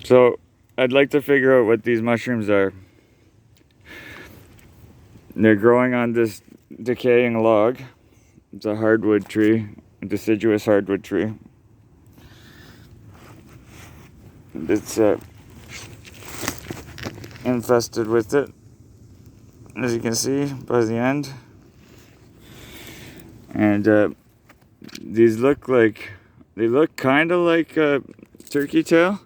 So I'd like to figure out what these mushrooms are. They're growing on this decaying log. It's a hardwood tree, a deciduous hardwood tree. It's infested with it, as you can see by the end. And these look kind of like a turkey tail,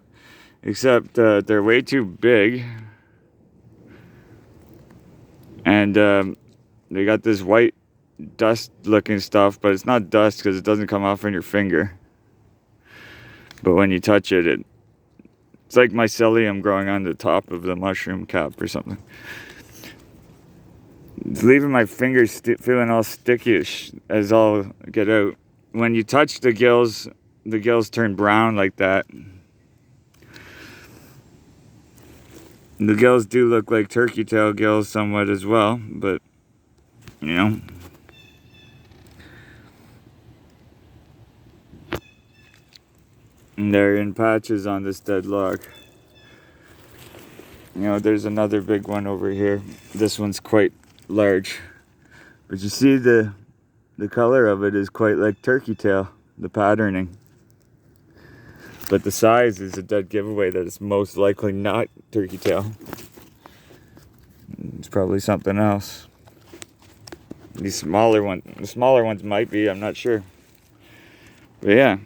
except they're way too big. And they got this white dust looking stuff, but it's not dust because it doesn't come off on your finger. But when you touch it, it's like mycelium growing on the top of the mushroom cap or something. It's leaving my fingers feeling all sticky as all get out. When you touch the gills turn brown like that. The gills do look like turkey tail gills somewhat as well, but you know. And they're in patches on this dead log. You know, there's another big one over here. This one's quite large. But you see the color of it is quite like turkey tail, the patterning. But the size is a dead giveaway that it's most likely not turkey tail. It's probably something else. The smaller ones might be, I'm not sure. But yeah.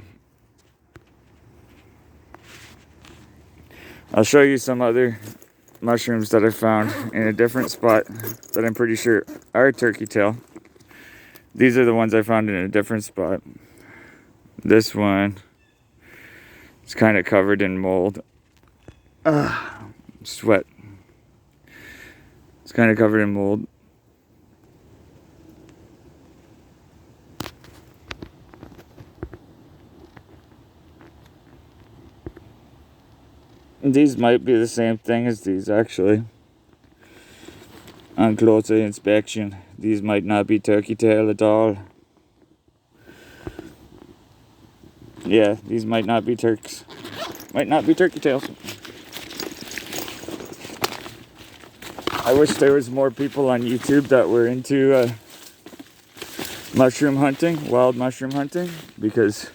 I'll show you some other mushrooms that I found in a different spot that I'm pretty sure are turkey tail. These are the ones I found in a different spot. This one is kind of covered in mold. Sweat. It's kind of covered in mold. These might be the same thing as these, actually. On closer inspection, these might not be turkey tail at all. Yeah, these might not be turks. Might not be turkey tails. I wish there was more people on YouTube that were into mushroom hunting, wild mushroom hunting, because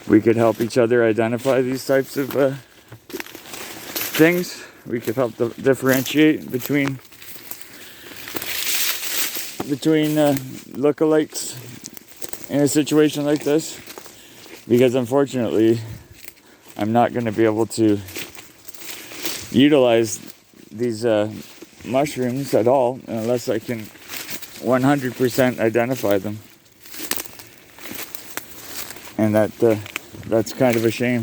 we could help each other identify these types of things. We could help differentiate between lookalikes in a situation like this, because unfortunately I'm not going to be able to utilize these mushrooms at all unless I can 100% identify them, and that's kind of a shame,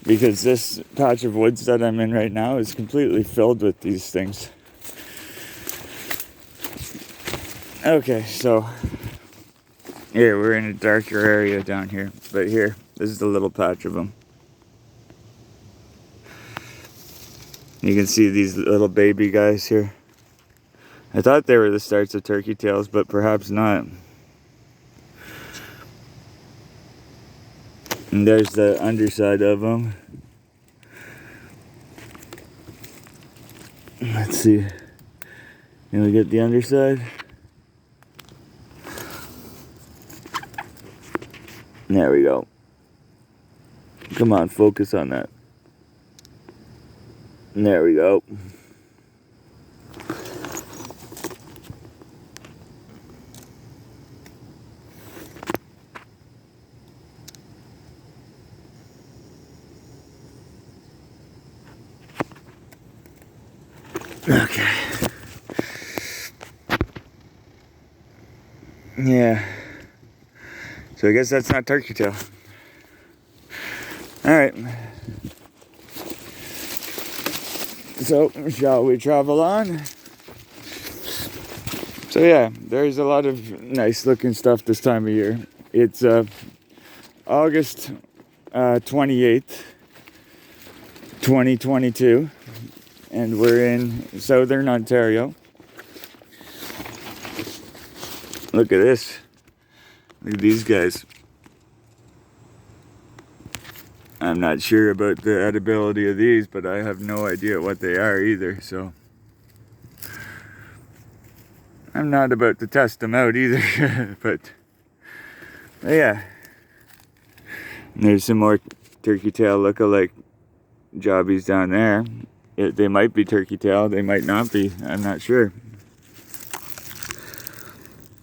because this patch of woods that I'm in right now is completely filled with these things. Okay, so here we're in a darker area down here, but here, this is the little patch of them. You can see these little baby guys here. I thought they were the starts of turkey tails, but perhaps not. And there's the underside of them. Let's see. Can we get the underside? There we go. Come on, focus on that. There we go. Okay. Yeah. So I guess that's not turkey tail. Alright. So, shall we travel on? So yeah, there's a lot of nice looking stuff this time of year. It's August 28th, 2022. And we're in southern Ontario. Look at this. Look at these guys. I'm not sure about the edibility of these, but I have no idea what they are either, so I'm not about to test them out either. but yeah, and there's some more turkey tail look-alike jobbies down there. They might be turkey tail, they might not be, I'm not sure.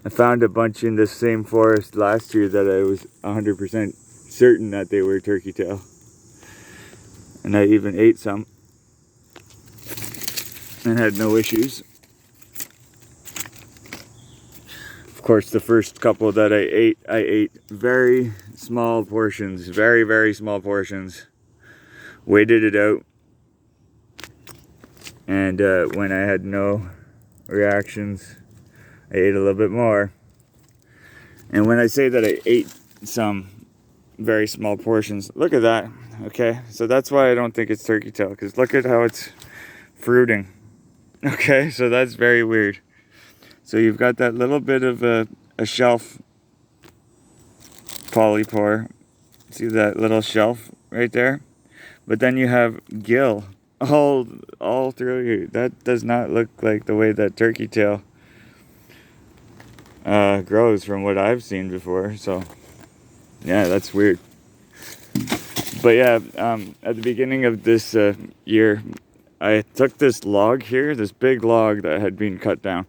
I found a bunch in this same forest last year that I was 100% certain that they were turkey tail. And I even ate some and had no issues. Of course, the first couple that I ate very small portions, very, very small portions. Waited it out. And when I had no reactions, I ate a little bit more. And when I say that I ate some very small portions, look at that. Okay, so that's why I don't think it's turkey tail, because look at how it's fruiting. Okay, so that's very weird. So you've got that little bit of a shelf polypore. See that little shelf right there? But then you have gill all through you. That does not look like the way that turkey tail grows from what I've seen before. So yeah, that's weird. But yeah, at the beginning of this year, I took this log here, this big log that had been cut down,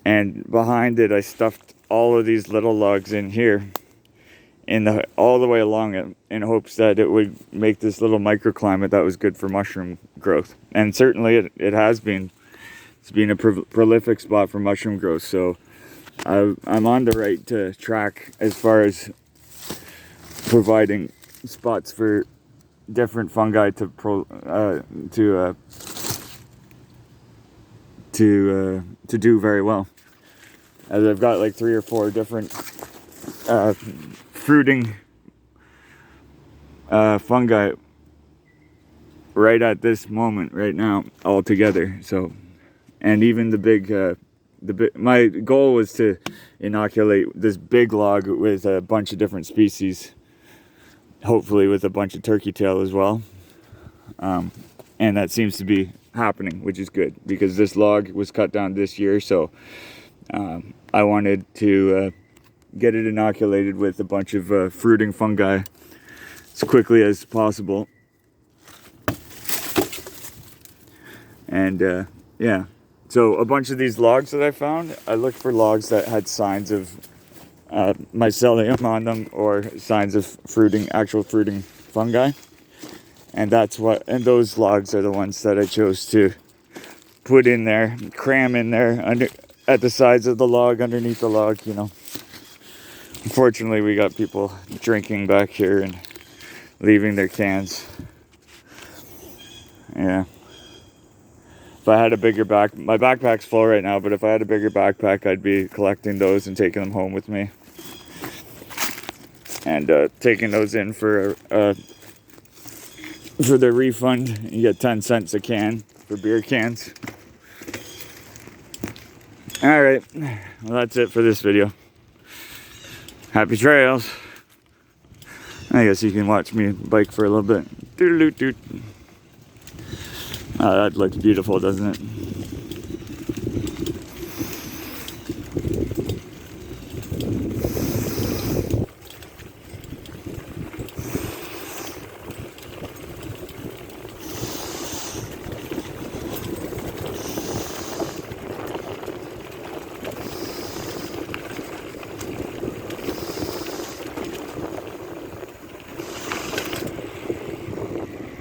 and behind it I stuffed all of these little logs in here, all the way along it, in hopes that it would make this little microclimate that was good for mushroom growth. And certainly it has been. It's been a prolific spot for mushroom growth. So I'm on the right track as far as providing spots for different fungi to do very well. As I've got like 3 or 4 different fruiting fungi right at this moment, right now, all together. So, and even my goal was to inoculate this big log with a bunch of different species, hopefully with a bunch of turkey tail as well. And that seems to be happening, which is good, because this log was cut down this year, so I wanted to get it inoculated with a bunch of fruiting fungi as quickly as possible. And yeah, so a bunch of these logs that I found, I looked for logs that had signs of mycelium on them, or signs of actual fruiting fungi. And those logs are the ones that I chose to put in there, cram in there at the sides of the log, underneath the log, you know. Unfortunately, we got people drinking back here and leaving their cans. Yeah. If I had a bigger my backpack's full right now, but if I had a bigger backpack, I'd be collecting those and taking them home with me. And taking those in for the refund. You get 10 cents a can for beer cans. Alright, well, that's it for this video. Happy trails. I guess you can watch me bike for a little bit. That looks beautiful, doesn't it?